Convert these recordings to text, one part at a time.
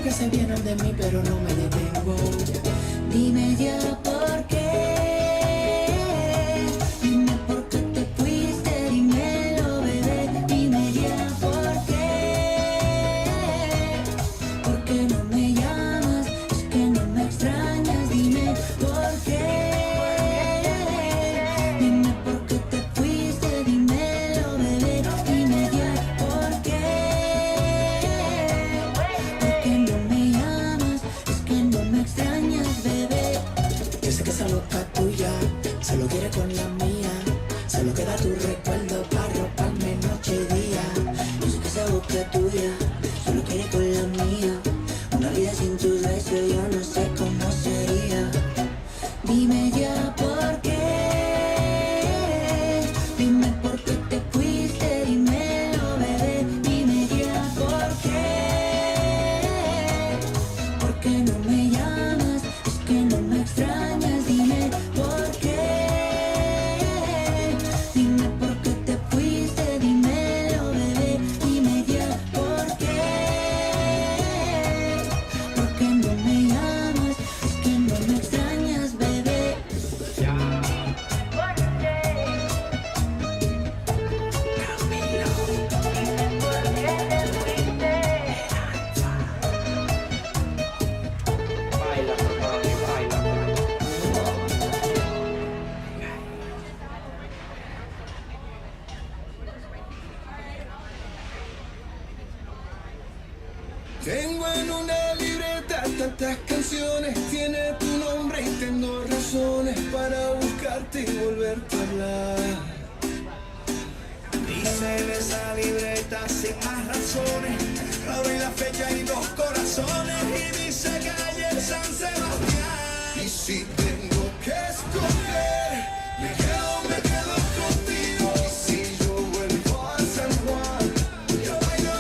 que se vienen de mí, pero no me detengo. Dime ya por qué. Dime por qué te fuiste, dímelo, bebé. Dime ya por qué. ¿Por qué no me llamas? Es que no me extrañas. Dime por qué. Dime por qué te fuiste, dímelo, bebé. Dime ya por qué. ¿Por qué no me llamas? Es que no me extrañas, bebé. Yo sé que esa boca tuya solo quiere con la mía. Solo queda tu recuerdo para roparme noche y día. Yo sé que esa boca tuya solo quiere con la mía. Una vida sin tus besos yo no sé cómo sería. Dime ya por qué. Dime por qué te fuiste, dímelo, bebé. Dime ya por qué. ¿Por qué no me llamas? Es que no me extrañas. Dime por qué. Dime por qué te fuiste, dímelo, bebé. Dime ya por qué. ¿Por qué no me llamas? Es que no me extrañas, bebé. Tengo en una libreta tantas canciones, tiene tu nombre y tengo razones para buscarte y volverte a hablar. Dice en esa libreta sin más razones, la hora y la fecha y dos corazones, y dice calle San Sebastián. Y si tengo que escoger, me quedo contigo. Y si yo vuelvo a San Juan, yo bailo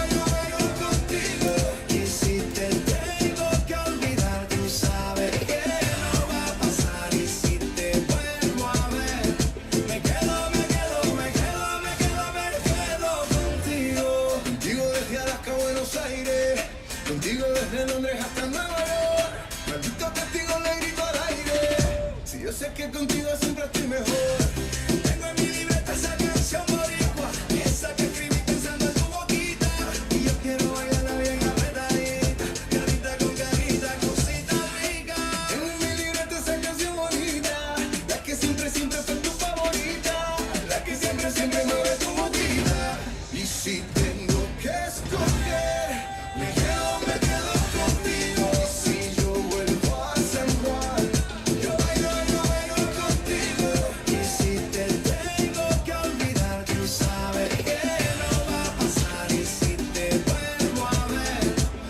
contigo. Y si te tengo que olvidar, tú sabes que no va a pasar. Y si te vuelvo a ver, me quedo contigo. Contigo desde Alaska a Buenos Aires, contigo desde Londres hasta Nueva York. Maldito testigo le grito al aire, si yo sé que contigo siempre estoy mejor. Tengo en mi libreta esa canción boricua, esa que escribí pensando en tu boquita. Y yo quiero bailarla bien apretadita, carita con carita, cosita rica. Tengo en mi libreta esa canción bonita, la que siempre fue tu favorita, la que siempre mueve tu boquita. Y si tengo que escoger, me quedo contigo. Y si yo vuelvo a San Juan, yo bailo contigo. Y si te tengo que olvidar, tú sabes que no va a pasar. Y si te vuelvo a ver,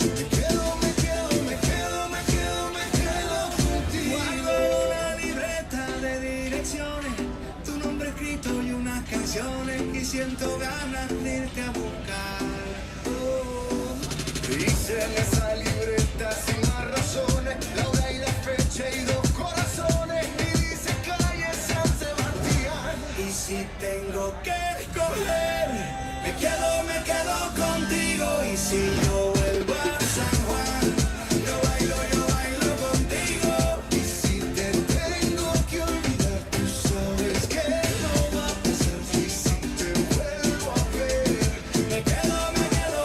me quedo contigo. Guardo una libreta de direcciones, tu nombre escrito y unas canciones, y siento ganas de irte a buscar. Dice en esa libreta sin más razones, la hora y la fecha y dos corazones, y dice calle San Sebastián. Y si tengo que escoger, me quedo contigo. Y si yo vuelvo a San Juan, yo bailo contigo. Y si te tengo que olvidar, tú sabes que no va a pasar. Y si te vuelvo a ver, me quedo contigo.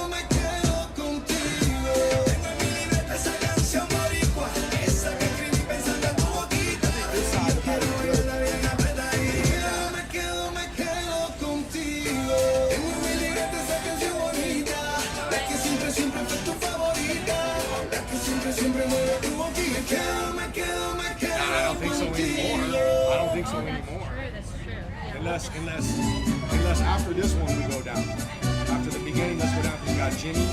Me quedo contigo. Tengo en mi libreta esa canción boricua, esa que escribí pensando en tu boquita. Y yo quiero bailarla bien apretadita. Me quedo contigo. Tengo en mi libreta esa canción bonita, la que siempre fue tu favorita, la que siempre mueve tu boquita. Me quedo I don't think so contigo. anymore. I don't think so anymore. Unless after this one we go down. After the beginning, let's go down. We got Jimmy,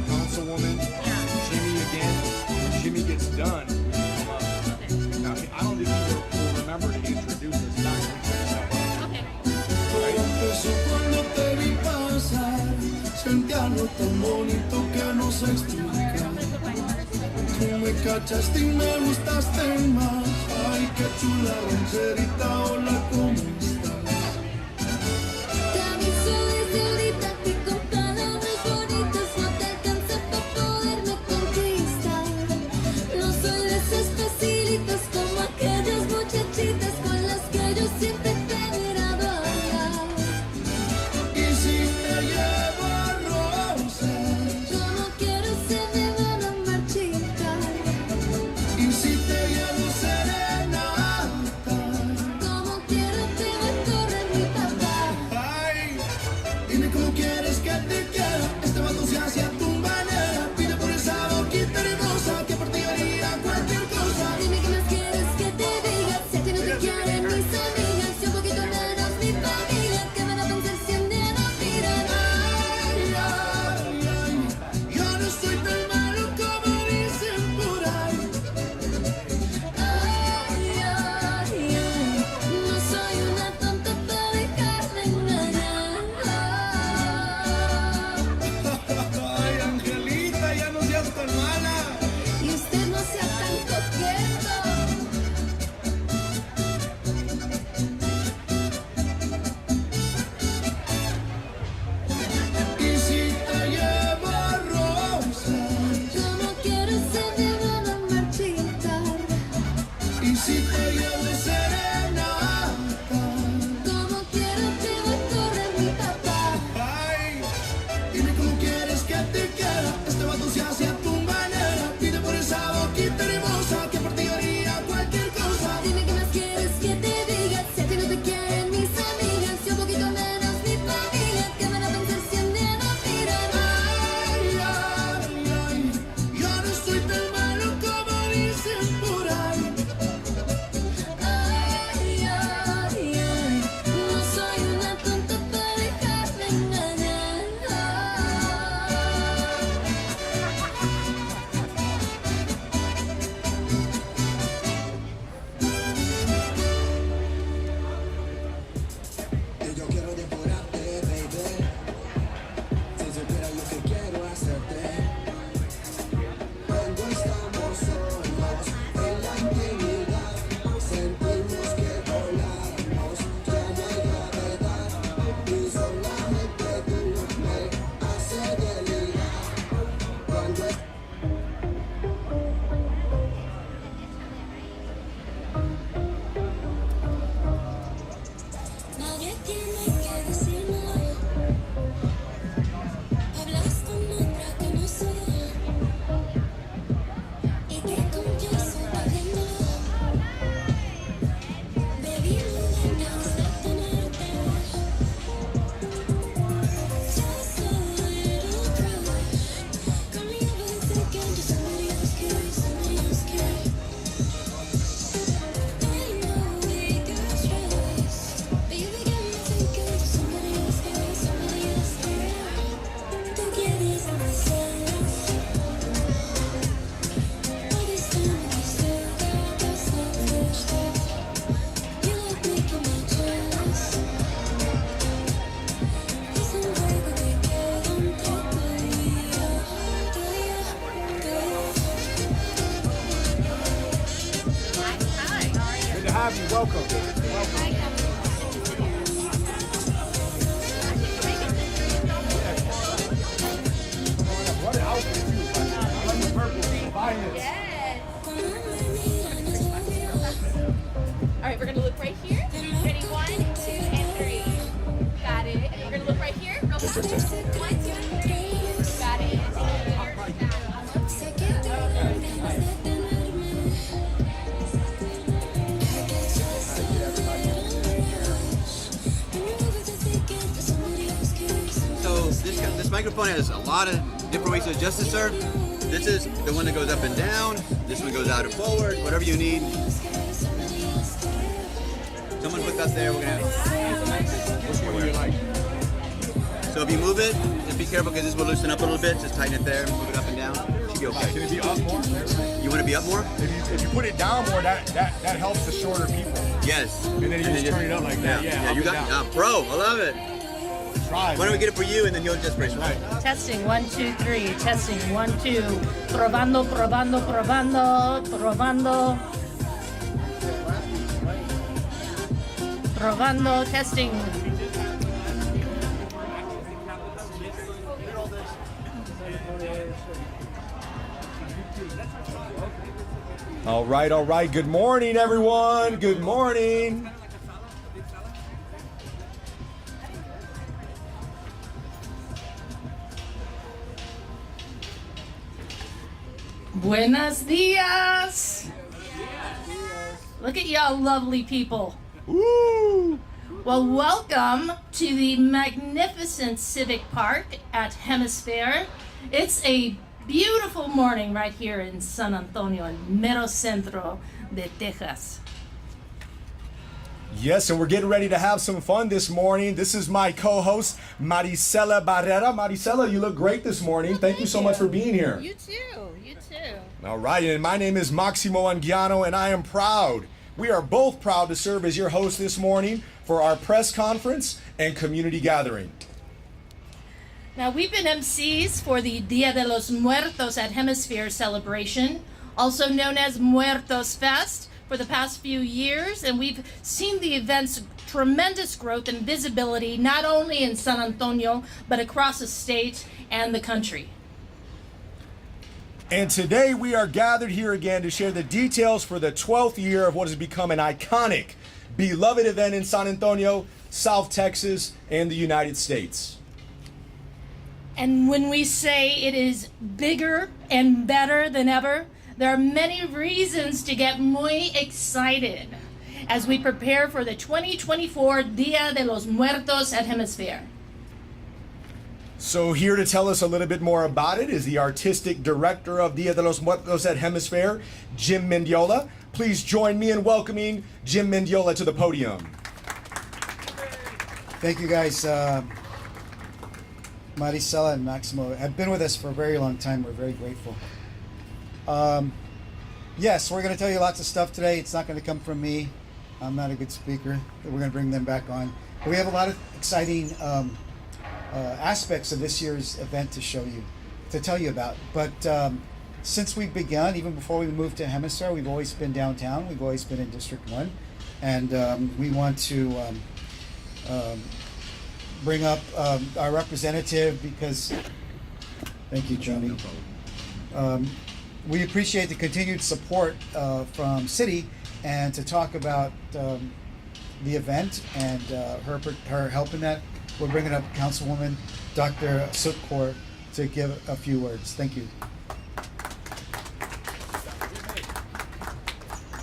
Councilwoman, Jimmy again. When Jimmy gets done, we come up. Now, I don't think people will remember to introduce us back when we finish up. Todo empezó cuando te vi pasar, sentí algo tan bonito que no se explica. Tú me cachaste y me gustaste más. facilitas como aquellas muchachitas con las que yo siempre te he mirado hablar. Y si te llevo rosas, Como quiero se me van a marchitar. y si te llevo serenata, Como quiero te va a correr mi papá. ay, dime cómo quieres que te quiera. Este vato se hace a tu manera. Pide por esa boquita hermosa que por ti haría cualquier cosa. Dime qué más quieres que te diga. Si a ti no te quieren mis amigas, y un poquito menos mi familia, que van a pensar si un día nos miran. Ay, ay, ay, yo no soy tan malo como dicen por ahí. Ay, ay, ay, no soy una tonta para dejarme engañar. Ay, Angelita, ya no seas tan mala. Y usted no sea tan coqueto. Y si te llevo rosas, Como quiero se me van a marchitar. y si te llevo serenata, Como quiero te va a correr mi papá. ay, dime cómo quieres que te quiera. Este vato se hace a tu manera. Pide por esa boquita hermosa que por ti haría cualquier cosa. Dime qué más quieres que te diga. Si a ti no te quieren mis amigas, y un poquito menos mi familia, que van a pensar si un día nos miran. Ay, ay, ay, yo no soy tan malo como dicen por ahí. Ay, ay, ay, no soy una tonta para dejarme engañar. Que yo quiero devorarte, baby. Si supieras lo que quiero hacerte. Cuando estamos solos en la intimidad, sentimos que volamos, ya no hay gravedad. Y solamente tú me haces delirar. Cuando Nadie tiene que decirlo. Hablas con otra que no soy yo. Y te confieso perdiendo. Baby, me ganas de tenerte. Just a little crush. Got me overthinking, just somebody else cares, somebody else cares. I know we got stress, but you got me thinking, just somebody else cares, somebody else cares. Tú quieres hacerlo. All this time we still got us selfish stuff. You like making me jealous. Dicen luego que queda un poco y yo, do you? Good to have you. Welcome. What an outfit too. I love the purple. Finest. All right, we're gonna look right here. Ready? 1, 2, and 3. Got it. We're gonna look right here. Real fast. 1, 2, 3. Got it. Sé que te ganas de tenerme. I get just a little rush. When you're overthinking, just somebody else cares. So this microphone has a lot of different ways to adjust it, sir. This is the one that goes up and down. This one goes out and forward. Whatever you need. Someone put that there. We're gonna have. Which one do you like? So if you move it, just be careful because this will loosen up a little bit. Just tighten it there. Move it up and down. Should be Can okay. it be up more? You want to be up more? If you put it down more, that helps the shorter people. Yes. And then you just turn it up like that. Yeah, up you and got. down. Bro, I love it. Try. Why don't we get it for you and then you'll just raise it. Right. Testing 1, 2, 3. Testing 1, 2. Probando, probando, probando, probando. Probando, testing. All right, all right. Good morning, everyone. Good morning. Buenos dias. Look at y'all lovely people. Woo! Well, welcome to the magnificent Civic Park at Hemisphere. It's a beautiful morning right here in San Antonio, in mero centro de Texas. Yes, and we're getting ready to have some fun this morning. This is my co-host, Maricela Barrera. Maricela, you look great this morning. Thank you so much for being here. You too. You too. All right, and my name is Maximo Anguiano, and I am proud. We are both proud to serve as your host this morning for our press conference and community gathering. Now, we've been MCs for the Dia de los Muertos at Hemisphere celebration, also known as Muertos Fest, for the past few years, and we've seen the event's tremendous growth and visibility not only in San Antonio, but across the state and the country. And today we are gathered here again to share the details for the 12th year of what has become an iconic, beloved event in San Antonio, South Texas, and the United States. And when we say it is bigger and better than ever, there are many reasons to get muy excited as we prepare for the 2024 Dia de los Muertos at Hemisphere. So here to tell us a little bit more about it is the artistic director of Dia de los Muertos at Hemisphere, Jim Mendiola. Please join me in welcoming Jim Mendiola to the podium. Thank you guys. Maricela and Maximo have been with us for a very long time. We're very grateful. Yes, we're going to tell you lots of stuff today. It's not going to come from me. I'm not a good speaker. We're going to bring them back on. But we have a lot of exciting aspects of this year's event to show you, to tell you about. But since we've begun, even before we moved to Hemisphere, we've always been downtown. We've always been in District 1. And we want to bring up our representative because, thank you, Johnny. We appreciate the continued support from City and to talk about the event and her help in that. We're bringing up Councilwoman Dr. Sutkor to give a few words. Thank you.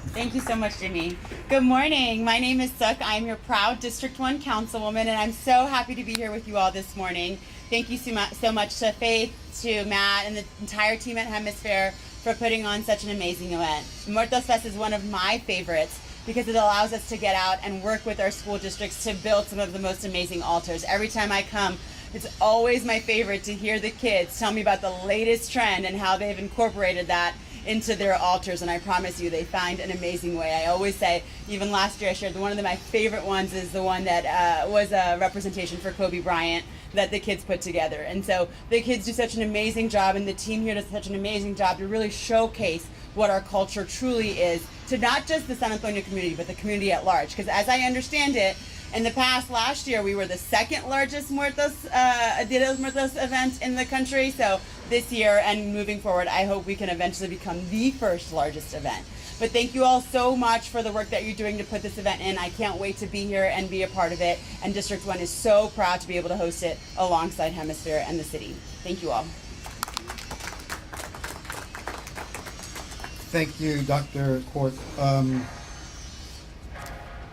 Thank you so much, Jimmy. Good morning. My name is Suk. I'm your proud District 1 Councilwoman, and I'm so happy to be here with you all this morning. Thank you so much to Faith, to Matt, and the entire team at Hemisphere for putting on such an amazing event. Muertos Fest is one of my favorites because it allows us to get out and work with our school districts to build some of the most amazing altars. Every time I come, it's always my favorite to hear the kids tell me about the latest trend and how they've incorporated that into their altars, and I promise you they find an amazing way. I always say, even last year I shared one of my favorite ones is the one that was a representation for Kobe Bryant that the kids put together. And so the kids do such an amazing job, and the team here does such an amazing job to really showcase what our culture truly is to not just the San Antonio community, but the community at large. Because as I understand it, in the past, last year, we were the second largest Dia de los Muertos event in the country. So this year and moving forward, I hope we can eventually become the first largest event. But thank you all so much for the work that you're doing to put this event in. I can't wait to be here and be a part of it. And District 1 is so proud to be able to host it alongside Hemisphere and the city. Thank you all. Thank you, Dr. Court.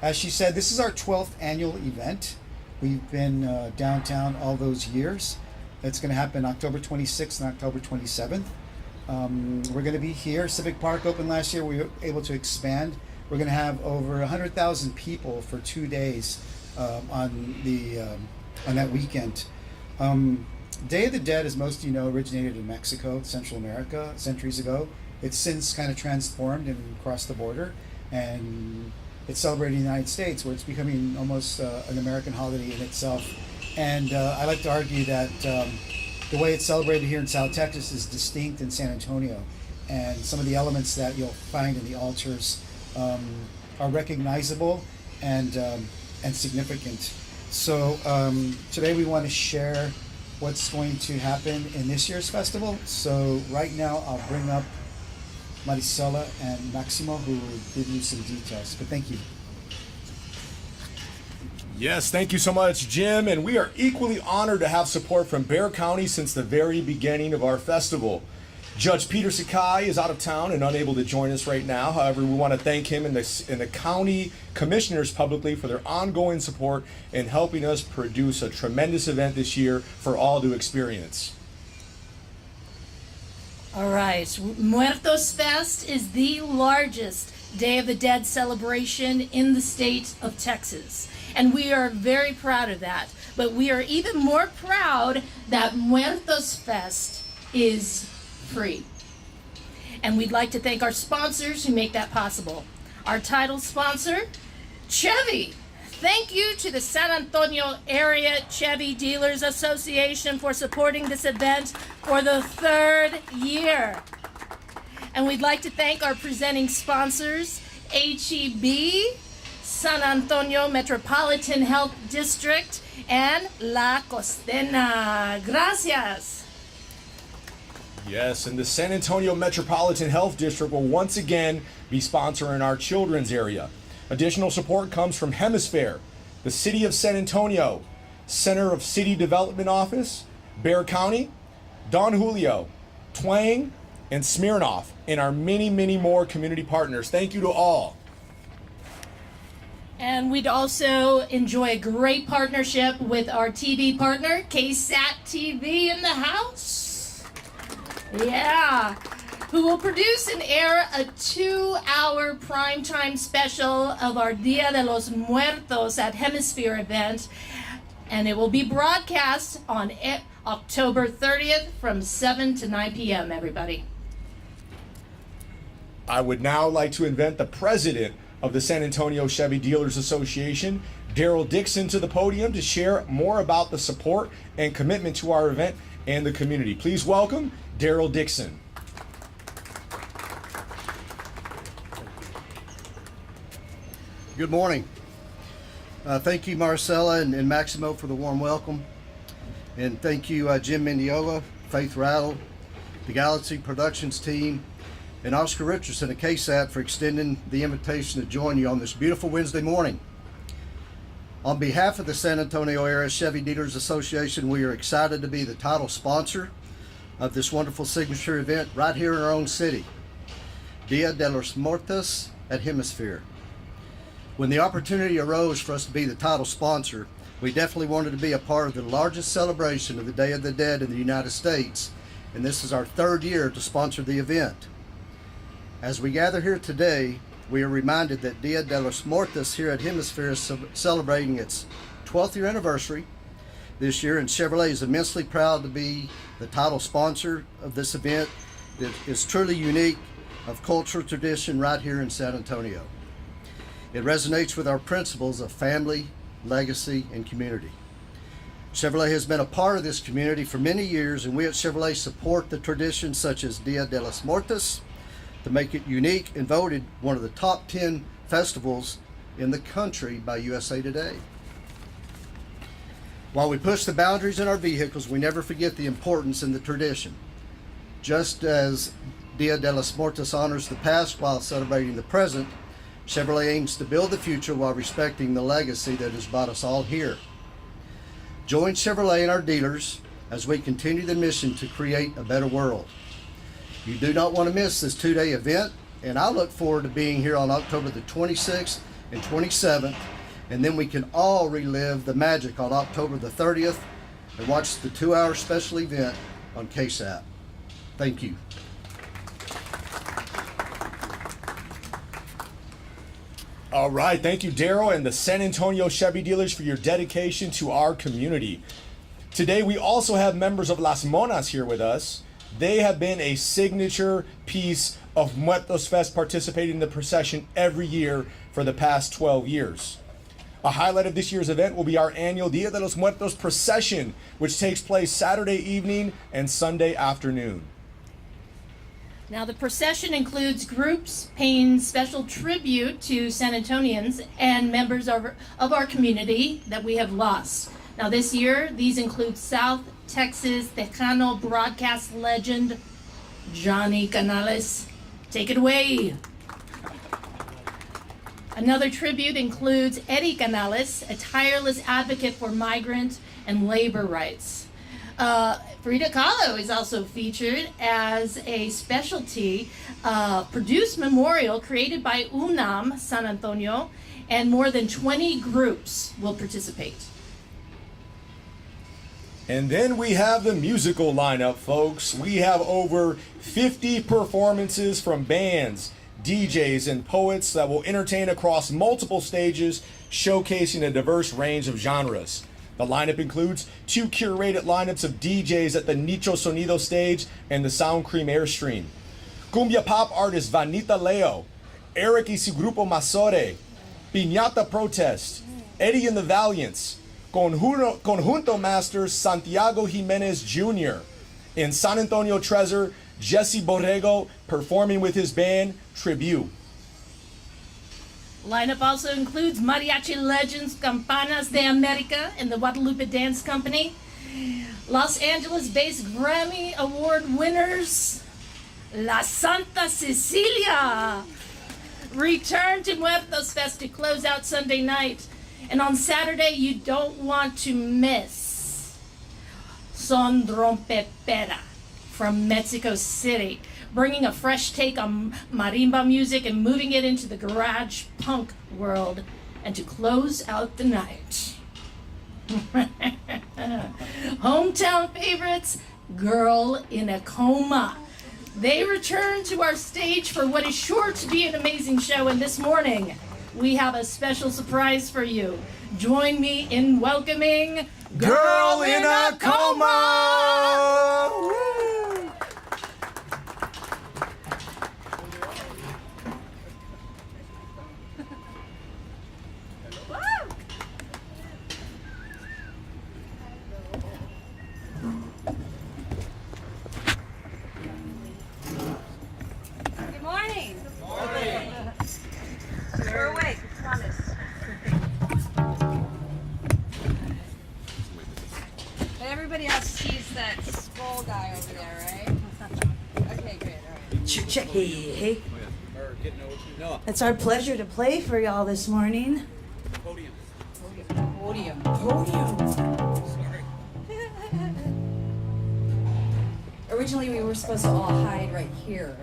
As she said, this is our 12th annual event. We've been downtown all those years. It's going to happen October 26th and October 27th. We're going to be here. Civic Park opened last year. We were able to expand. We're going to have over 100,000 people for 2 days on that weekend. Day of the Dead, as most of you know, originated in Mexico, Central America, centuries ago. It's since kind of transformed and crossed the border, and it's celebrated in the United States, where it's becoming almost an American holiday in itself. And I like to argue that the way it's celebrated here in South Texas is distinct in San Antonio, and some of the elements that you'll find in the altars are recognizable and significant. So today we want to share what's going to happen in this year's festival. So right now I'll bring up Maricela and Maximo, who will give you some details. But thank you. Yes, thank you so much, Jim. And we are equally honored to have support from Bexar County since the very beginning of our festival. Judge Peter Sakai is out of town and unable to join us right now. However, we want to thank him and the county commissioners publicly for their ongoing support in helping us produce a tremendous event this year for all to experience. All right, Muertos Fest is the largest Day of the Dead celebration in the state of Texas. And we are very proud of that. But we are even more proud that Muertos Fest is free. And we'd like to thank our sponsors who make that possible. Our title sponsor, Chevy. Thank you to the San Antonio Area Chevy Dealers Association for supporting this event for the 3rd year. And we'd like to thank our presenting sponsors, HEB, San Antonio Metropolitan Health District, and La Costena. Gracias. Yes, and the San Antonio Metropolitan Health District will once again be sponsoring our children's area. Additional support comes from Hemisphere, the City of San Antonio, Center of City Development Office, Bexar County, Don Julio, Twang, and Smirnoff, and our many, many more community partners. Thank you to all. And we'd also enjoy a great partnership with our TV partner, KSAT TV in the house. Yeah. Who will produce and air a 2-hour primetime special of our Dia de los Muertos at Hemisphere event. And it will be broadcast on October 30th from 7 to 9 p.m., everybody. I would now like to invite the president of the San Antonio Chevy Dealers Association, Daryl Dixon, to the podium to share more about the support and commitment to our event and the community. Please welcome Daryl Dixon. Good morning. Thank you, Maricela and Maximo, for the warm welcome. And thank you, Jim Mendiola, Faith Rattle, the Galaxy Productions team, and Oscar Richardson at KSAT for extending the invitation to join you on this beautiful Wednesday morning. On behalf of the San Antonio Area Chevy Dealers Association, we are excited to be the title sponsor of this wonderful signature event right here in our own city, Dia de los Muertos at Hemisphere. When the opportunity arose for us to be the title sponsor, we definitely wanted to be a part of the largest celebration of the Day of the Dead in the United States, and this is our 3rd year to sponsor the event. As we gather here today, we are reminded that Dia de los Muertos here at Hemisphere is celebrating its 12th year anniversary this year, and Chevrolet is immensely proud to be the title sponsor of this event that is truly unique of cultural tradition right here in San Antonio. It resonates with our principles of family, legacy, and community. Chevrolet has been a part of this community for many years, and we at Chevrolet support the traditions such as Dia de los Muertos to make it unique and voted one of the top 10 festivals in the country by USA Today. While we push the boundaries in our vehicles, we never forget the importance in the tradition. Just as Dia de los Muertos honors the past while celebrating the present, Chevrolet aims to build the future while respecting the legacy that has brought us all here. Join Chevrolet and our dealers as we continue the mission to create a better world. You do not want to miss this 2-day event, and I look forward to being here on October the 26th and 27th, and then we can all relive the magic on October the 30th and watch the 2-hour special event on KSAT. Thank you. All right, thank you, Daryl and the San Antonio Chevy Dealers for your dedication to our community. Today, we also have members of Las Monas here with us. They have been a signature piece of Muertos Fest, participating in the procession every year for the past 12 years. A highlight of this year's event will be our annual Dia de los Muertos procession, which takes place Saturday evening and Sunday afternoon. Now, the procession includes groups paying special tribute to San Antonians and members of our community that we have lost. Now, this year, these include South Texas Tejano broadcast legend Johnny Canales, Take it away. Another tribute includes Eddie Canales, a tireless advocate for migrant and labor rights. Frida Kahlo is also featured as a specialty produced memorial created by UNAM San Antonio, and more than 20 groups will participate. And then we have the musical lineup, folks. We have over 50 performances from bands, DJs, and poets that will entertain across multiple stages, showcasing a diverse range of genres. The lineup includes 2 curated lineups of DJs at the Nicho Sonido stage and the Sound Cream Airstream. Cumbia pop artist Vanita Leo, Eric y su Grupo Masore, Piñata Protest, Eddie and the Valiants, Conjunto Masters Santiago Jimenez Jr. In San Antonio Treasure, Jesse Borrego performing with his band Tribute. Lineup also includes mariachi legends Campanas de America and the Guadalupe Dance Company, Los Angeles-based Grammy Award winners La Santa Cecilia return to Muertos Fest to close out Sunday night. And on Saturday, you don't want to miss Son Rompepera from Mexico City, bringing a fresh take on marimba music and moving it into the garage punk world. And to close out the night, hometown favorites, Girl in a Coma. They return to our stage for what is sure to be an amazing show, and this morning we have a special surprise for you. Join me in welcoming Girl in a Coma! Woo! Good morning. We're awake, I promise. But everybody else sees that skull guy over there, right? Okay, great. All right. Check. Hey. It's our pleasure to play for y'all this morning. Podium. Originally, we were supposed to all hide right here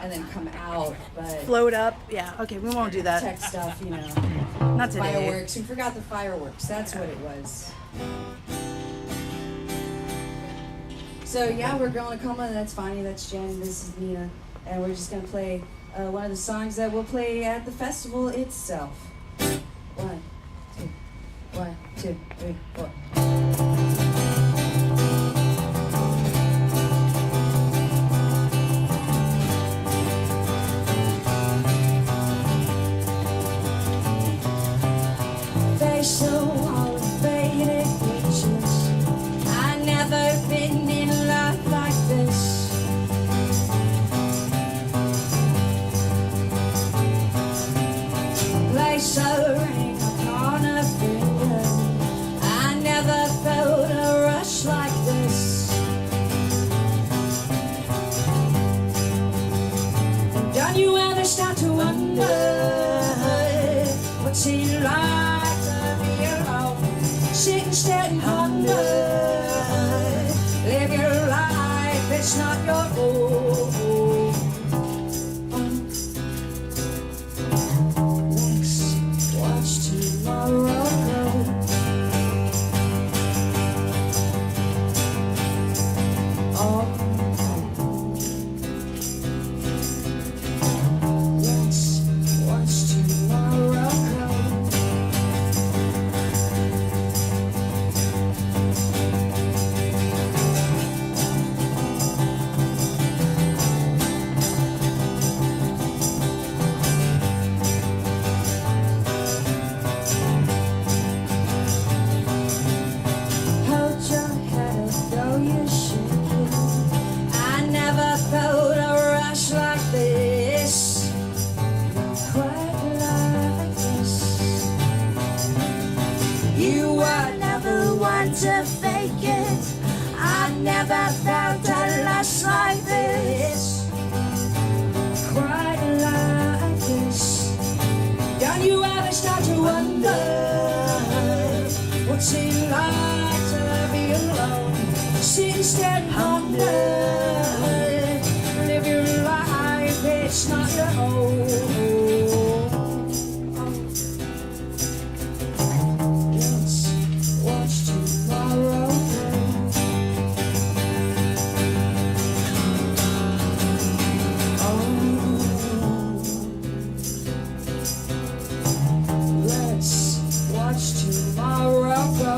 and then come out, but Float up. Yeah, okay, we won't do that. tech stuff, you know. Not today. Fireworks. We forgot the fireworks. That's what it was. So yeah, we're Girl in a Coma. That's Bonnie. That's Jen. This is Nina, and we're just gonna play one of the songs that we'll play at the festival itself. 1, 2, 3, 4. So all the faded pictures. I never been in love like this. Place a ring upon a finger. I never felt a rush like this. And don't you ever start to wonder what's it like? Sitting, staring, hunger. Live your life, it's not your own. Let's watch tomorrow go. Oh. Let's watch tomorrow go. To fake it, I never felt a loss like this. Quite Don't you ever start to wonder what's it like to be alone? Sit instead and ponder, live your life, it's not your own. Let's watch tomorrow. Let's watch tomorrow go.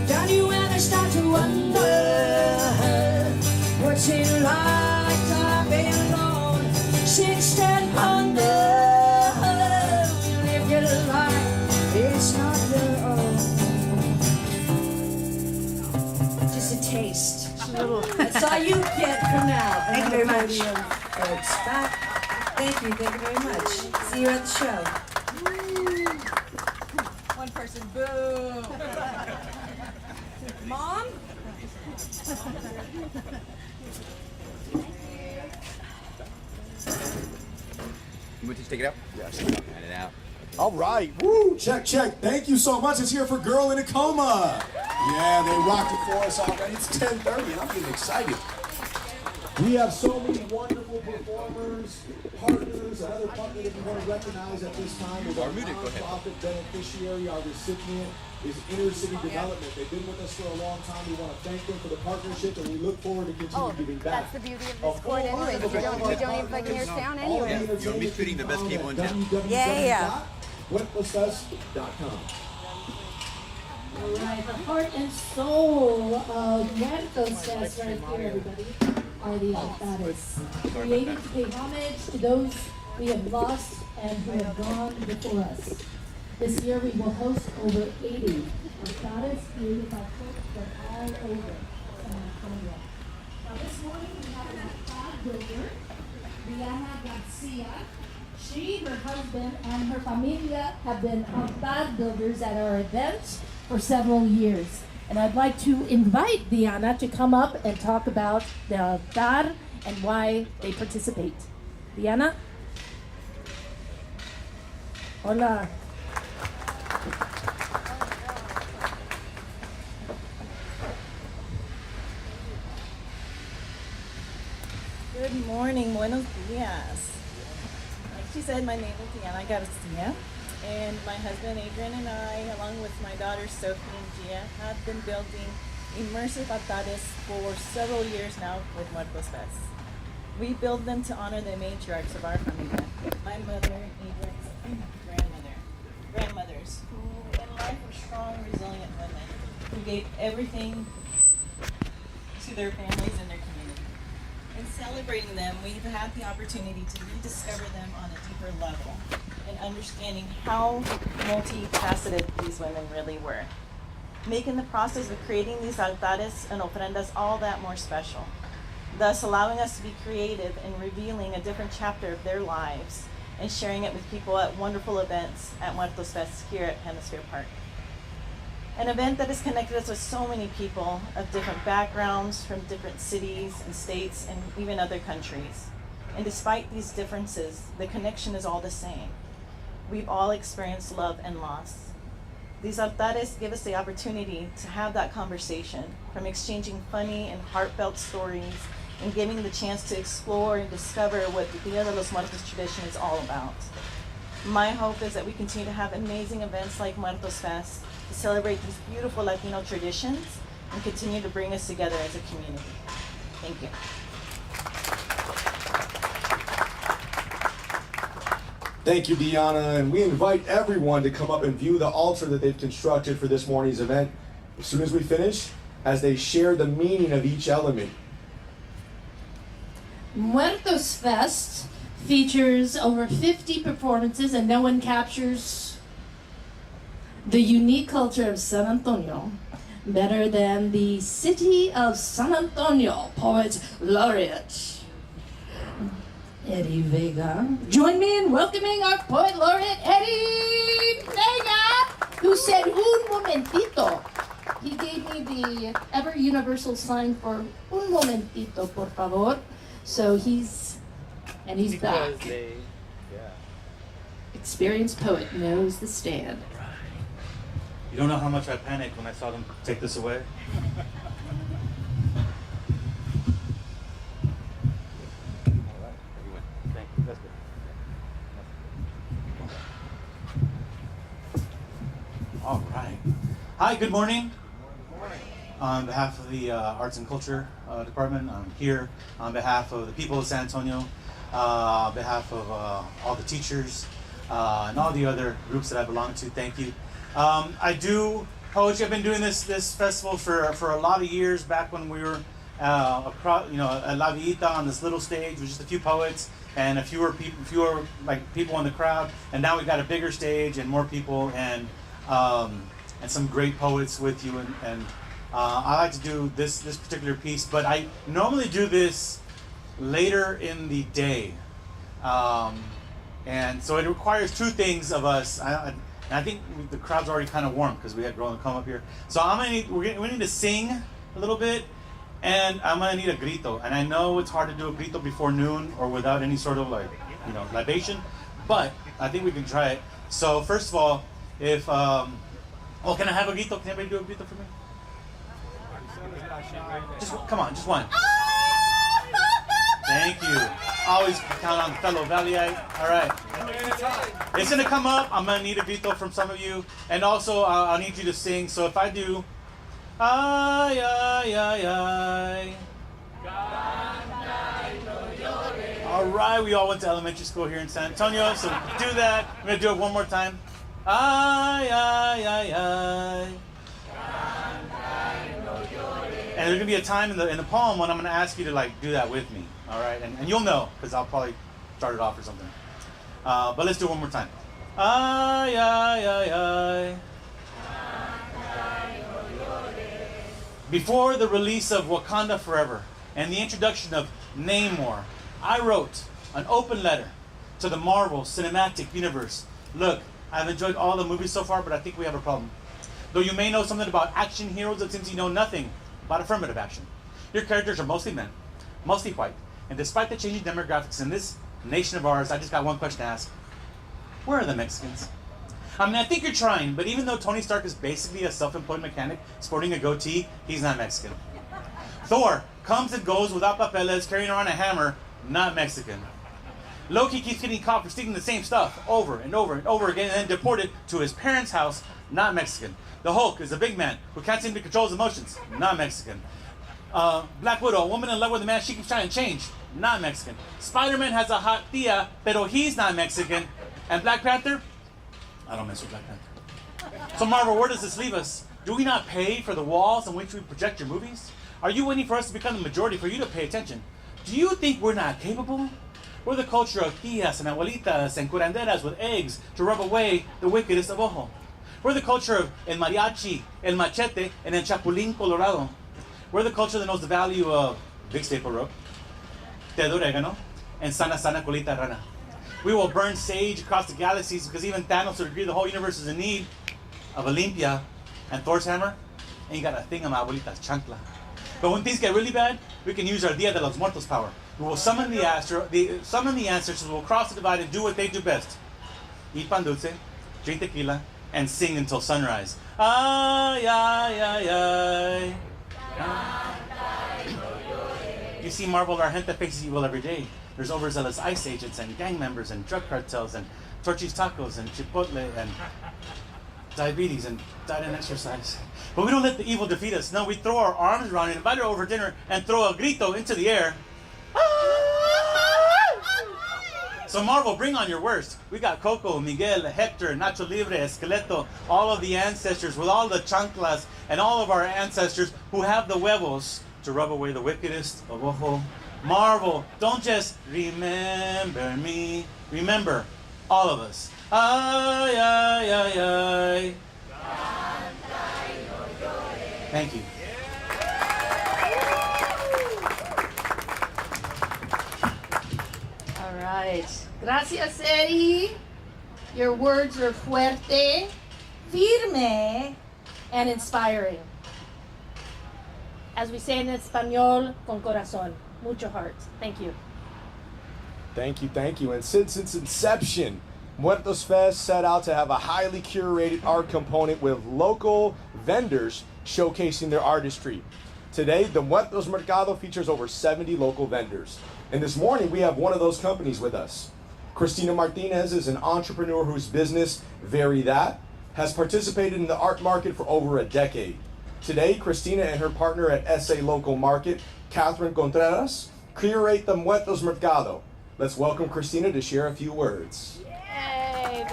Don't you ever start to wonder what's it like to be alone? Sit still and ponder, live your life, it's not your own. Just a taste. That's all you get for now. Thank you very much. Folks. Thank you very much. See you at the show. One person, boo. Mom? You want to take it out? Yes. Cut it out. All right. Woo! Check. Thank you so much. It's here for Girl in a Coma. Yeah, they rocked it for us already. It's 10:30 and I'm getting excited. We have so many wonderful performers, partners, another partner that we want to recognize at this time is our nonprofit beneficiary. Our recipient is Inner City Development. They've been with us for a long time. We want to thank them for the partnership and we look forward to continue giving back. That's the beauty of this court anyway. We don't even fucking hear sound anyway. You'll be fitting the best people in town. Yeah. www.muertosfest.com. All right, the heart and soul of Muertos Fest right here, everybody, are the altares, created to pay homage to those we have lost and who have gone before us. This year we will host over 80 altares created by folks from all over San Antonio. Now this morning we have an altar builder, Diana Garcia. She, her husband, and her familia have been altar builders at our event for several years. And I'd like to invite Diana to come up and talk about the altar and why they participate. Diana? Hola. Good morning, buenos dias. Like she said, my name is Diana Garcia, and my husband Adrian and I, along with my daughters Sophie and Gia, have been building immersive altares for several years now with Muertos Fest. We build them to honor the matriarchs of our familia, my mother, Adrian's grandmothers, who in life were strong, resilient women, who gave everything to their families and their community. In celebrating them, we've had the opportunity to rediscover them on a deeper level and understanding how multifaceted these women really were, making the process of creating these altares and ofrendas all that more special, thus allowing us to be creative in revealing a different chapter of their lives and sharing it with people at wonderful events at Muertos Fest here at Hemisphere Park. An event that has connected us with so many people of different backgrounds from different cities and states and even other countries. And despite these differences, the connection is all the same. We've all experienced love and loss. These altares give us the opportunity to have that conversation, from exchanging funny and heartfelt stories and giving the chance to explore and discover what the Dia de los Muertos tradition is all about. My hope is that we continue to have amazing events like Muertos Fest to celebrate these beautiful Latino traditions and continue to bring us together as a community. Thank you. Thank you, Diana, and we invite everyone to come up and view the altar that they've constructed for this morning's event as soon as we finish, as they share the meaning of each element. Muertos Fest features over 50 performances, and no one captures the unique culture of San Antonio better than the City of San Antonio Poet Laureate, Eddie Vega. Join me in welcoming our Poet Laureate, Eddie Vega, who said, un momentito. He gave me the ever universal sign for un momentito, por favor. So he's back. Experienced poet knows the stand. You don't know how much I panicked when I saw them take this away. Thank you. That's good. All right. Hi, good morning. On behalf of the Arts and Culture Department, I'm here on behalf of the people of San Antonio, on behalf of all the teachers and all the other groups that I belong to. Thank you. I do poetry. I've been doing this festival for a lot of years. Back when we were across, at La Villita on this little stage with just a few poets and fewer people in the crowd. And now we've got a bigger stage and more people and some great poets with you. And I like to do this particular piece, but I normally do this later in the day. And so it requires two things of us. And I think the crowd's already kind of warm because we had Roland come up here. So we need to sing a little bit, and I'm gonna need a grito. And I know it's hard to do a grito before noon or without any sort of libation, but I think we can try it. So first of all, if can I have a grito? Can anybody do a grito for me? Come on, just one. Thank you. Always count on fellow Valleyite. All right. It's going to come up. I'm going to need a grito from some of you. And also, I'll need you to sing. So if I do, ay, ay, ay, ay. All right. We all went to elementary school here in San Antonio. So do that. I'm going to do it one more time. Ay, ay, ay, ay. And there's gonna be a time in the poem when I'm gonna ask you to do that with me, all right? And you'll know because I'll probably start it off or something. But let's do it one more time. Ay, ay, ay, ay. Before the release of Wakanda Forever and the introduction of Namor, I wrote an open letter to the Marvel Cinematic Universe. Look, I've enjoyed all the movies so far, but I think we have a problem. Though you may know something about action heroes, it seems you know nothing about affirmative action. Your characters are mostly men, mostly white, and despite the changing demographics in this nation of ours, I just got one question to ask. Where are the Mexicans? I mean, I think you're trying, but even though Tony Stark is basically a self-employed mechanic sporting a goatee, he's not Mexican. Thor comes and goes without papeles, carrying around a hammer, not Mexican. Loki keeps getting caught for stealing the same stuff over and over and over again and then deported to his parents' house, not Mexican. The Hulk is a big man who can't seem to control his emotions, not Mexican. Black Widow, a woman in love with a man she keeps trying to change, not Mexican. Spider-Man has a hot tia, pero he's not Mexican. And Black Panther, I don't mess with Black Panther. So Marvel, where does this leave us? Do we not pay for the walls on which we project your movies? Are you waiting for us to become the majority for you to pay attention? Do you think we're not capable? We're the culture of tias and abuelitas and curanderas with eggs to rub away the wickedest of ojo. We're the culture of el mariachi, el machete, and el chapulín colorado. We're the culture that knows the value of big staple rope, té de orégano, and sana sana colita rana. We will burn sage across the galaxies because even Thanos would agree the whole universe is in need of Olympia and Thor's hammer. Ain't got a thing on my abuelita's chancla. But when things get really bad, we can use our Dia de los Muertos power. We will summon the ancestors, will cross the divide and do what they do best. Eat pan dulce, drink tequila, and sing until sunrise. Ay, ay, ay, ay. You see, Marvel, our gente faces evil every day. There's overzealous ICE agents and gang members and drug cartels and Torchy's Tacos and Chipotle and diabetes and diet and exercise. But we don't let the evil defeat us. No, we throw our arms around it, invite her over dinner, and throw a grito into the air. So Marvel, bring on your worst. We got Coco, Miguel, Hector, Nacho Libre, Esqueleto, all of the ancestors with all the chanclas and all of our ancestors who have the huevos to rub away the wickedest of ojo Marvel, don't just remember me. Remember all of us. Ay, ay, ay, ay. Thank you. All right. Gracias, Eddie. Your words are fuerte, firme, and inspiring. As we say in Espanol, con corazón, mucho heart. Thank you. Thank you, thank you. And since its inception, Muertos Fest set out to have a highly curated art component with local vendors showcasing their artistry. Today, the Muertos Mercado features over 70 local vendors. And this morning, we have one of those companies with us. Cristina Martinez is an entrepreneur whose business, Very That, has participated in the art market for over a decade. Today, Cristina and her partner at SA Local Market, Catherine Contreras, curate the Muertos Mercado. Let's welcome Cristina to share a few words. Yay,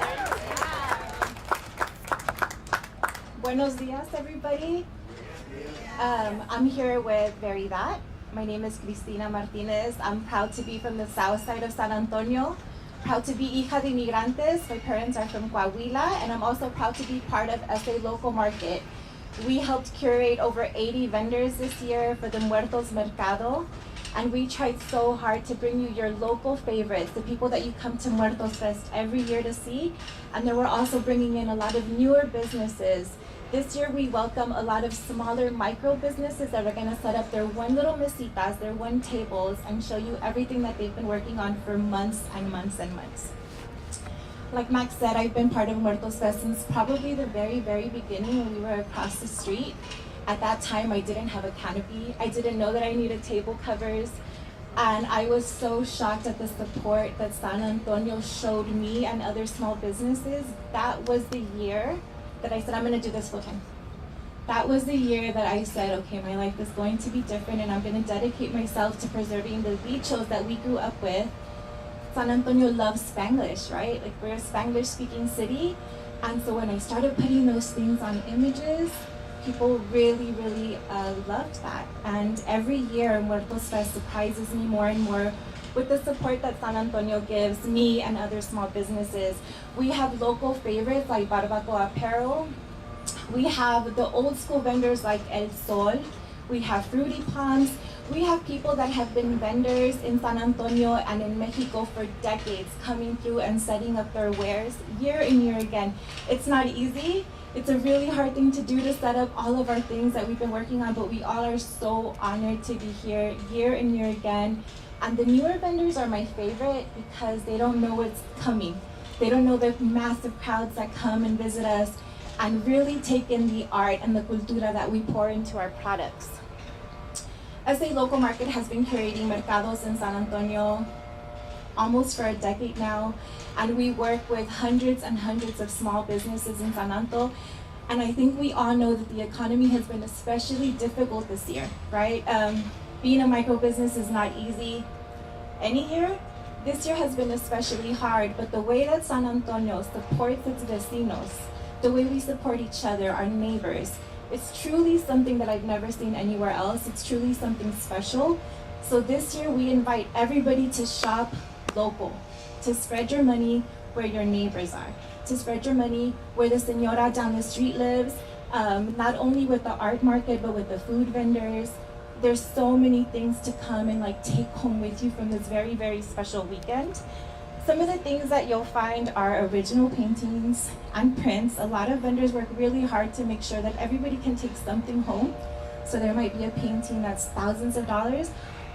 Buenos dias, everybody. I'm here with Very That. My name is Cristina Martinez. I'm proud to be from the south side of San Antonio. Proud to be hija de inmigrantes. My parents are from Coahuila, and I'm also proud to be part of SA Local Market. We helped curate over 80 vendors this year for the Muertos Mercado, and we tried so hard to bring you your local favorites, the people that you come to Muertos Fest every year to see, and then we're also bringing in a lot of newer businesses. This year we welcome a lot of smaller micro businesses that are gonna set up their one little mesitas, their one tables, and show you everything that they've been working on for months and months and months. Like Max said, I've been part of Muertos Fest since probably the very, very beginning when we were across the street. At that time, I didn't have a canopy. I didn't know that I needed table covers. And I was so shocked at the support that San Antonio showed me and other small businesses. That was the year that I said, I'm gonna do this full time. That was the year that I said, okay, my life is going to be different and I'm gonna dedicate myself to preserving the bichos that we grew up with. San Antonio loves Spanglish, right? Like we're a Spanglish speaking city. And so when I started putting those things on images, people really, really loved that. And every year Muertos Fest surprises me more and more with the support that San Antonio gives me and other small businesses. We have local favorites like Barbacoa Apparel. We have the old school vendors like El Sol. We have Fruity Palms. We have people that have been vendors in San Antonio and in Mexico for decades coming through and setting up their wares year and year again. It's not easy. It's a really hard thing to do to set up all of our things that we've been working on, but we all are so honored to be here year and year again. And the newer vendors are my favorite because they don't know what's coming. They don't know the massive crowds that come and visit us and really take in the art and the cultura that we pour into our products. SA Local Market has been curating mercados in San Antonio almost for a decade now, and we work with hundreds and hundreds of small businesses in San Antonio. And I think we all know that the economy has been especially difficult this year, right? Being a micro business is not easy any year. This year has been especially hard, but the way that San Antonio supports its vecinos, the way we support each other, our neighbors, it's truly something that I've never seen anywhere else. It's truly something special. So this year we invite everybody to shop local, to spread your money where your neighbors are, to spread your money where the señora down the street lives, not only with the art market, but with the food vendors. There's so many things to come and like take home with you from this very, very special weekend. Some of the things that you'll find are original paintings and prints. A lot of vendors work really hard to make sure that everybody can take something home. So there might be a painting that's thousands of dollars,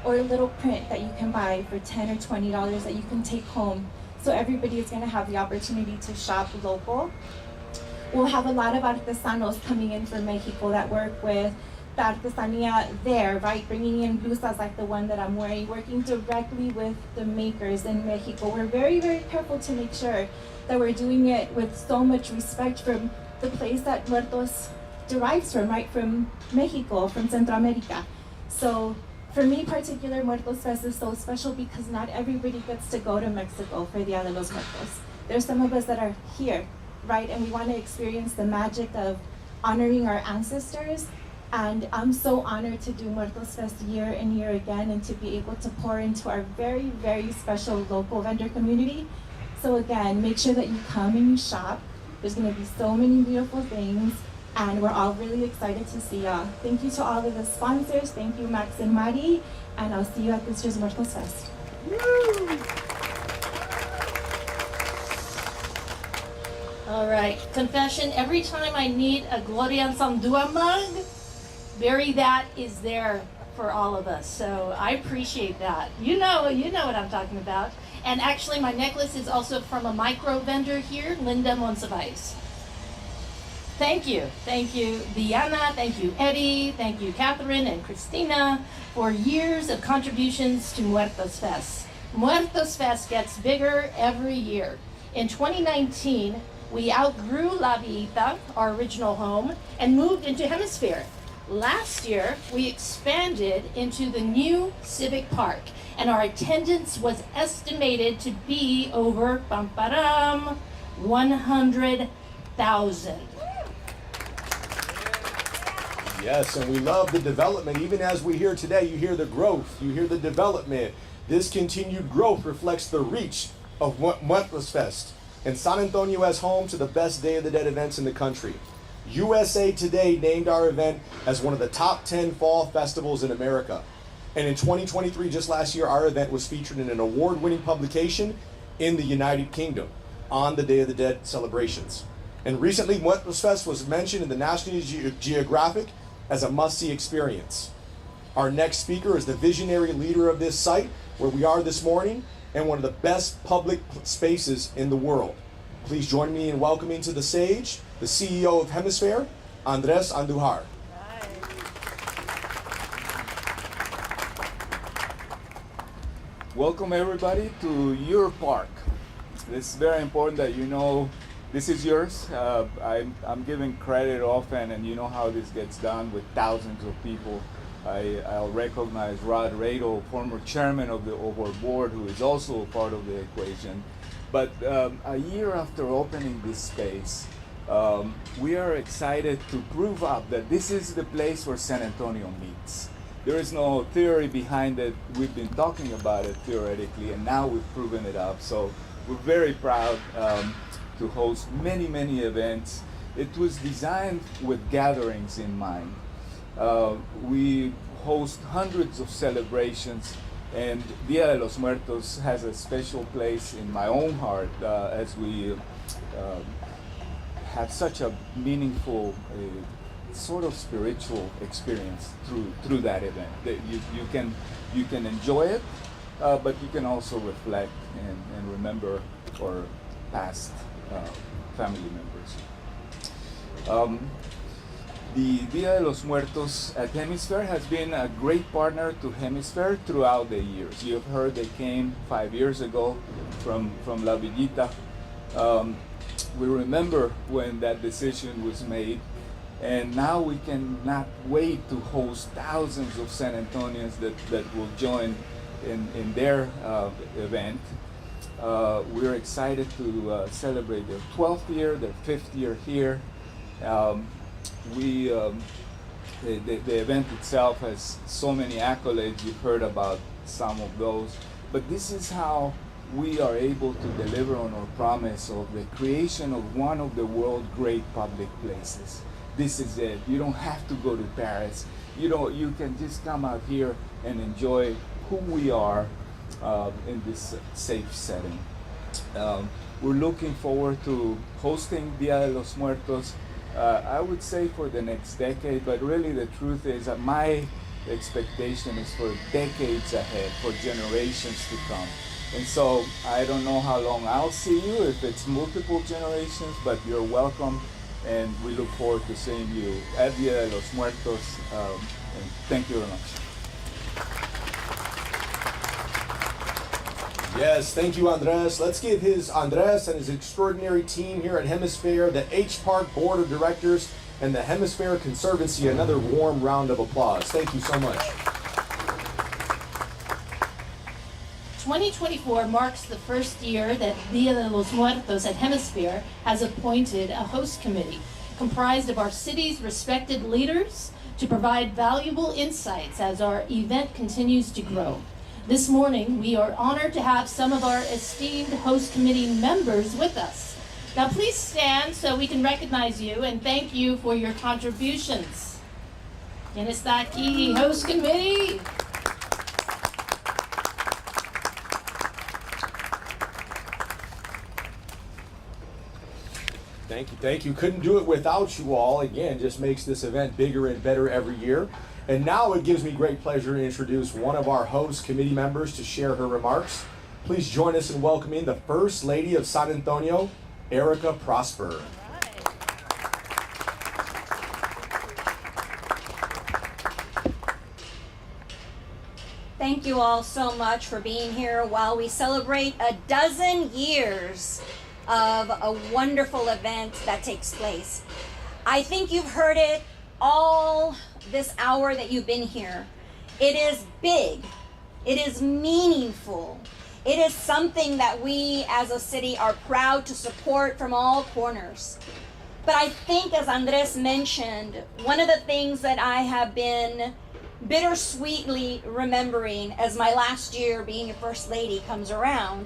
or a little print that you can buy for $10 or $20 that you can take home. So everybody is gonna have the opportunity to shop local. We'll have a lot of artesanos coming in from Mexico that work with the artesanía there, right? Bringing in blusas like the one that I'm wearing, working directly with the makers in Mexico. We're very, very careful to make sure that we're doing it with so much respect from the place that Muertos derives from, right? From Mexico, from Centro America. So for me particular, Muertos Fest is so special because not everybody gets to go to Mexico for Dia de los Muertos. There's some of us that are here, right? And we want to experience the magic of honoring our ancestors And I'm so honored to do Muertos Fest year and year again and to be able to pour into our very, very special local vendor community. So again, make sure that you come and you shop. There's gonna be so many beautiful things and we're all really excited to see y'all. Thank you to all of the sponsors. Thank you, Max and Mari, and I'll see you at this year's Muertos Fest. Woo! All right, confession, every time I need a Gloria Sandua mug, Bury That is there for all of us. So I appreciate that. You know what I'm talking about. And actually my necklace is also from a micro vendor here, Linda Monsivais. Thank you, Diana, thank you, Eddie, thank you, Catherine and Christina, for years of contributions to Muertos Fest. Muertos Fest gets bigger every year. In 2019, we outgrew La Villita, our original home, and moved into Hemisphere. Last year, we expanded into the new Civic Park, and our attendance was estimated to be over 100,000. Yes, and we love the development. Even as we hear today, you hear the growth, you hear the development. This continued growth reflects the reach of Muertos Fest, and San Antonio as home to the best Day of the Dead events in the country. USA Today named our event as one of the top 10 fall festivals in America. And in 2023, just last year, our event was featured in an award-winning publication in the United Kingdom on the Day of the Dead celebrations. And recently, Muertos Fest was mentioned in the National Geographic as a must-see experience. Our next speaker is the visionary leader of this site, where we are this morning, and one of the best public spaces in the world. Please join me in welcoming to the stage the CEO of Hemisphere, Andres Andujar. Welcome everybody to your park. It's very important that you know this is yours. I'm giving credit often, and you know how this gets done with thousands of people. I'll recognize Rod Radel, former chairman of our board, who is also a part of the equation. But a year after opening this space, we are excited to prove up that this is the place where San Antonio meets. There is no theory behind it. We've been talking about it theoretically, and now we've proven it up. So we're very proud to host many, many events. It was designed with gatherings in mind. We host hundreds of celebrations, and Dia de los Muertos has a special place in my own heart as we have such a meaningful sort of spiritual experience through that event. That you can enjoy it, but you can also reflect and remember our past family members. The Dia de los Muertos at Hemisphere has been a great partner to Hemisphere throughout the years. You've heard they came 5 years ago from La Villita. We remember when that decision was made, and now we cannot wait to host thousands of San Antonians that will join in their event. We're excited to celebrate their 12th year, their 5th year here. The event itself has so many accolades. You've heard about some of those, but this is how we are able to deliver on our promise of the creation of one of the world's great public places. This is it. You don't have to go to Paris. You can just come out here and enjoy who we are in this safe setting. We're looking forward to hosting Dia de los Muertos, I would say for the next decade, but really the truth is that my expectation is for decades ahead, for generations to come. And so I don't know how long I'll see you, if it's multiple generations, but you're welcome, and we look forward to seeing you at Dia de los Muertos, and thank you very much. Yes, thank you, Andres. Let's give Andres and his extraordinary team here at Hemisphere, the H Park Board of Directors, and the Hemisphere Conservancy another warm round of applause. Thank you so much. 2024 marks the first year that Dia de los Muertos at Hemisphere has appointed a host committee. comprised of our city's respected leaders to provide valuable insights as our event continues to grow. This morning, we are honored to have some of our esteemed host committee members with us. Now please stand so we can recognize you and thank you for your contributions. ¿Quién está aquí, host committee? Thank you. Couldn't do it without you all. Again, just makes this event bigger and better every year. And now it gives me great pleasure to introduce one of our host committee members to share her remarks. Please join us in welcoming the First Lady of San Antonio, Erica Prosper. Thank you all so much for being here while we celebrate a dozen years of a wonderful event that takes place. I think you've heard it all this hour that you've been here. It is big. It is meaningful. It is something that we as a city are proud to support from all corners. But I think, as Andres mentioned, one of the things that I have been bittersweetly remembering as my last year being a First Lady comes around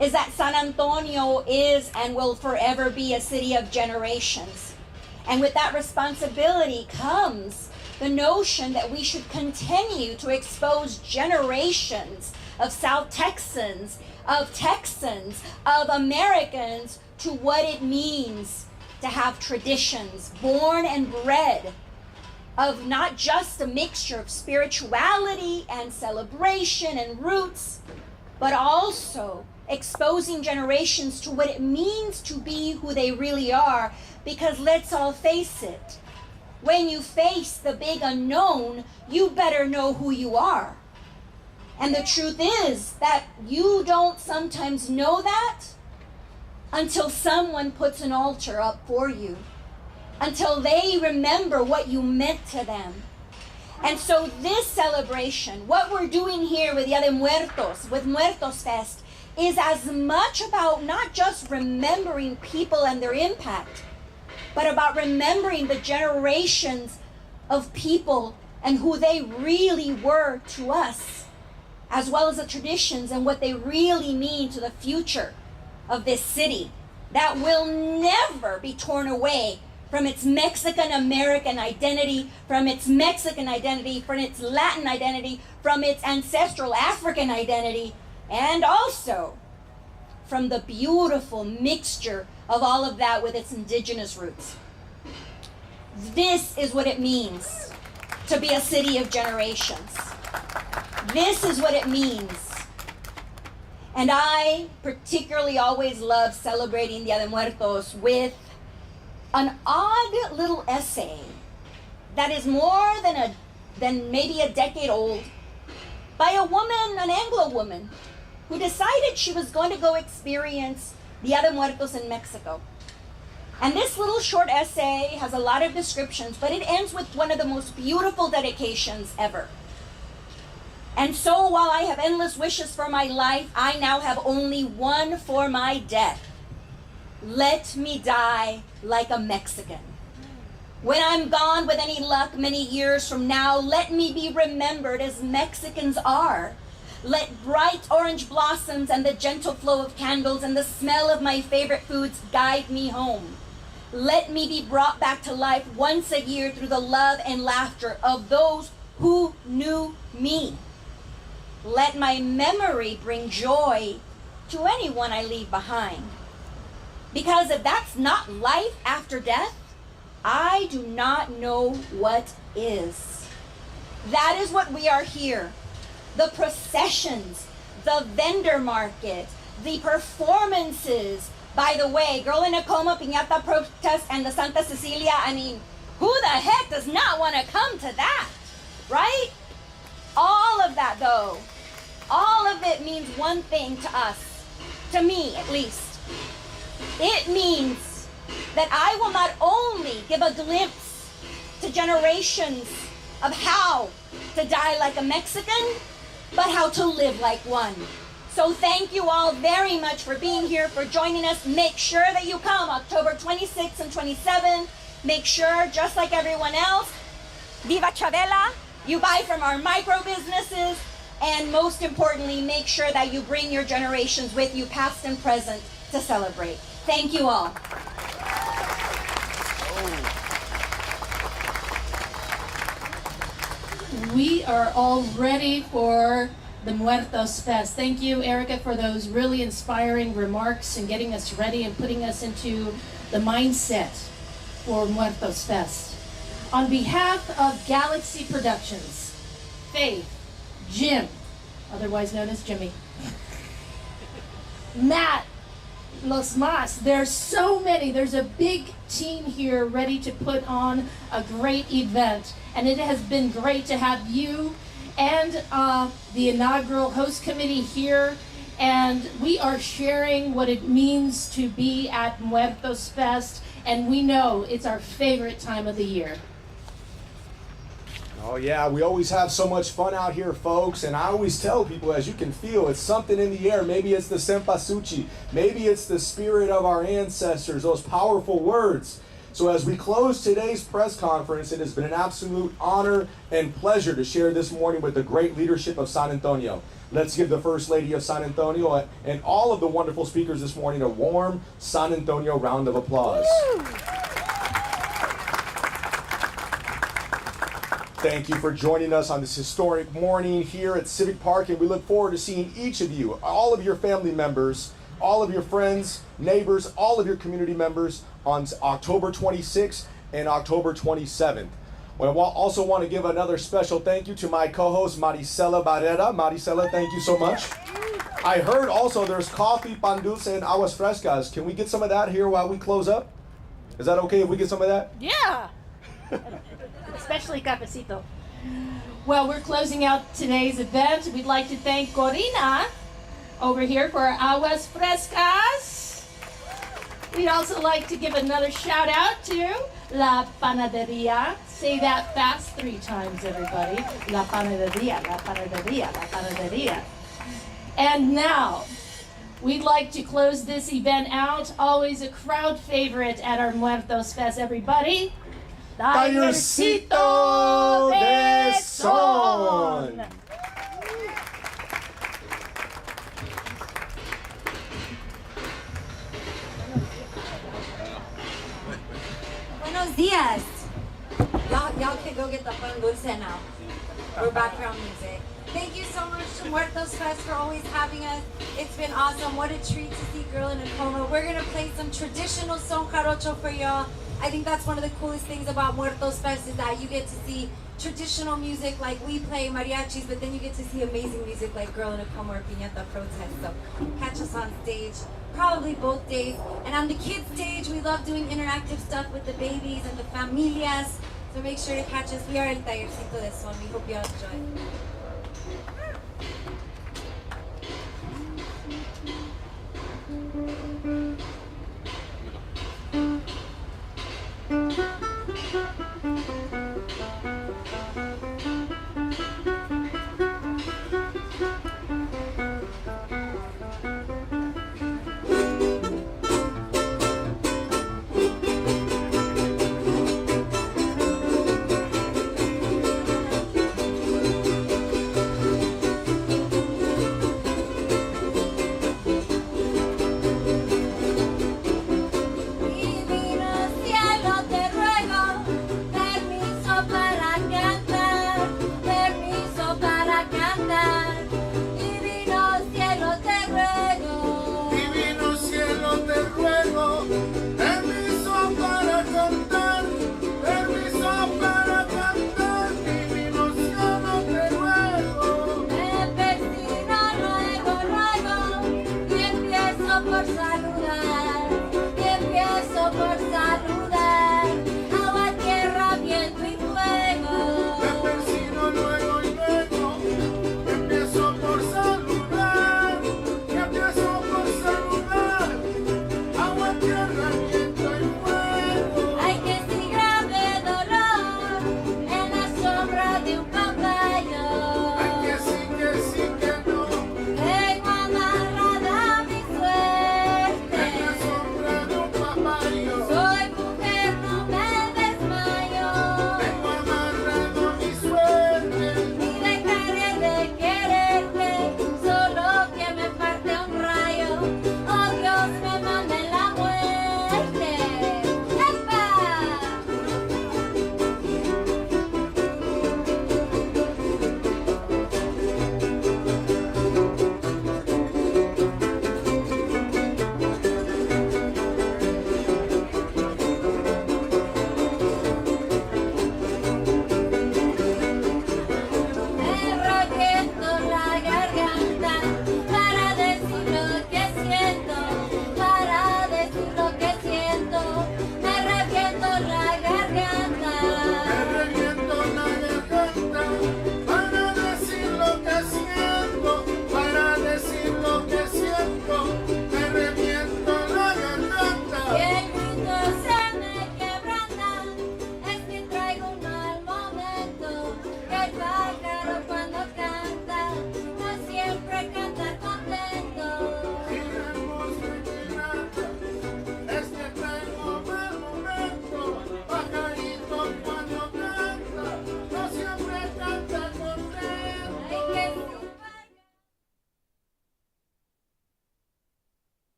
is that San Antonio is and will forever be a city of generations. And with that responsibility comes the notion that we should continue to expose generations of South Texans, of Americans to what it means to have traditions born and bred of not just a mixture of spirituality and celebration and roots, but also exposing generations to what it means to be who they really are. Because let's all face it, when you face the big unknown, you better know who you are. And the truth is that you don't sometimes know that until someone puts an altar up for you, until they remember what you meant to them. And so this celebration, what we're doing here with Dia de Muertos, with Muertos Fest, is as much about not just remembering people and their impact, but about remembering the generations of people and who they really were to us, as well as the traditions and what they really mean to the future of this city that will never be torn away from its Mexican American identity, from its Mexican identity, from its Latin identity, from its ancestral African identity, and also from the beautiful mixture of all of that with its indigenous roots. This is what it means to be a city of generations. This is what it means. And I particularly always love celebrating Dia de Muertos with an odd little essay that is more than maybe a decade old by a woman, an Anglo woman, who decided she was going to go experience Dia de Muertos in Mexico. And this little short essay has a lot of descriptions, but it ends with one of the most beautiful dedications ever. And so while I have endless wishes for my life, I now have only one for my death. Let me die like a Mexican. When I'm gone with any luck many years from now, let me be remembered as Mexicans are. Let bright orange blossoms and the gentle flow of candles and the smell of my favorite foods guide me home. Let me be brought back to life once a year through the love and laughter of those who knew me. Let my memory bring joy to anyone I leave behind. Because if that's not life after death, I do not know what is. That is what we are here. The processions, the vendor market, the performances. By the way, Girl in a Coma, Piñata Protest, and the Santa Cecilia, I mean, who the heck does not want to come to that, right? All of that, though, all of it means one thing to us, to me at least. It means that I will not only give a glimpse to generations of how to die like a Mexican, but how to live like one. So thank you all very much for being here, for joining us. Make sure that you come October 26th and 27th. make sure, just like everyone else, Viva Chavela, you buy from our micro businesses, and most importantly, make sure that you bring your generations with you, past and present, to celebrate. Thank you all. We are all ready for the Muertos Fest. Thank you, Erica, for those really inspiring remarks and getting us ready and putting us into the mindset for Muertos Fest. On behalf of Galaxy Productions, Faith, Jim, otherwise known as Jimmy, Matt, Los Mas, there's so many. There's a big team here ready to put on a great event. And it has been great to have you and the inaugural host committee here. And we are sharing what it means to be at Muertos Fest. And we know it's our favorite time of the year. Oh yeah, we always have so much fun out here, folks, and I always tell people, as you can feel, it's something in the air. Maybe it's the Sempasuchi, maybe it's the spirit of our ancestors, those powerful words. So as we close today's press conference, it has been an absolute honor and pleasure to share this morning with the great leadership of San Antonio. Let's give the First Lady of San Antonio and all of the wonderful speakers this morning a warm San Antonio round of applause. Woo! Thank you for joining us on this historic morning here at Civic Park, and we look forward to seeing each of you, all of your family members, all of your friends, neighbors, all of your community members on October 26th and October 27th. Well, I also want to give another special thank you to my co-host, Maricela Barrera. Maricela, thank you so much. I heard also there's coffee, pan dulce, and aguas frescas. Can we get some of that here while we close up? Is that okay if we get some of that? Yeah! Especially cafecito. Well, we're closing out today's event. We'd like to thank Corina over here for our aguas frescas. We'd also like to give another shout out to La Panaderia. Say that fast 3 times, everybody. La Panaderia, La Panaderia, La Panaderia. And now, we'd like to close this event out. Always a crowd favorite at our Muertos Fest, everybody. Tallercito de Son. Buenos dias. Y'all can go get the pan dulce now. We're background music. Thank you so much to Muertos Fest for always having us. It's been awesome. What a treat to see Girl in a Coma. We're going to play some traditional son jarocho for y'all. I think that's one of the coolest things about Muertos Fest is that you get to see traditional music like we play mariachis, but then you get to see amazing music like Girl in a Coma or Piñata Protest. So catch us on stage, probably both days. And on the kids stage, we love doing interactive stuff with the babies and the familias. So make sure to catch us. We are El Tallercito de Son. We hope you all enjoy.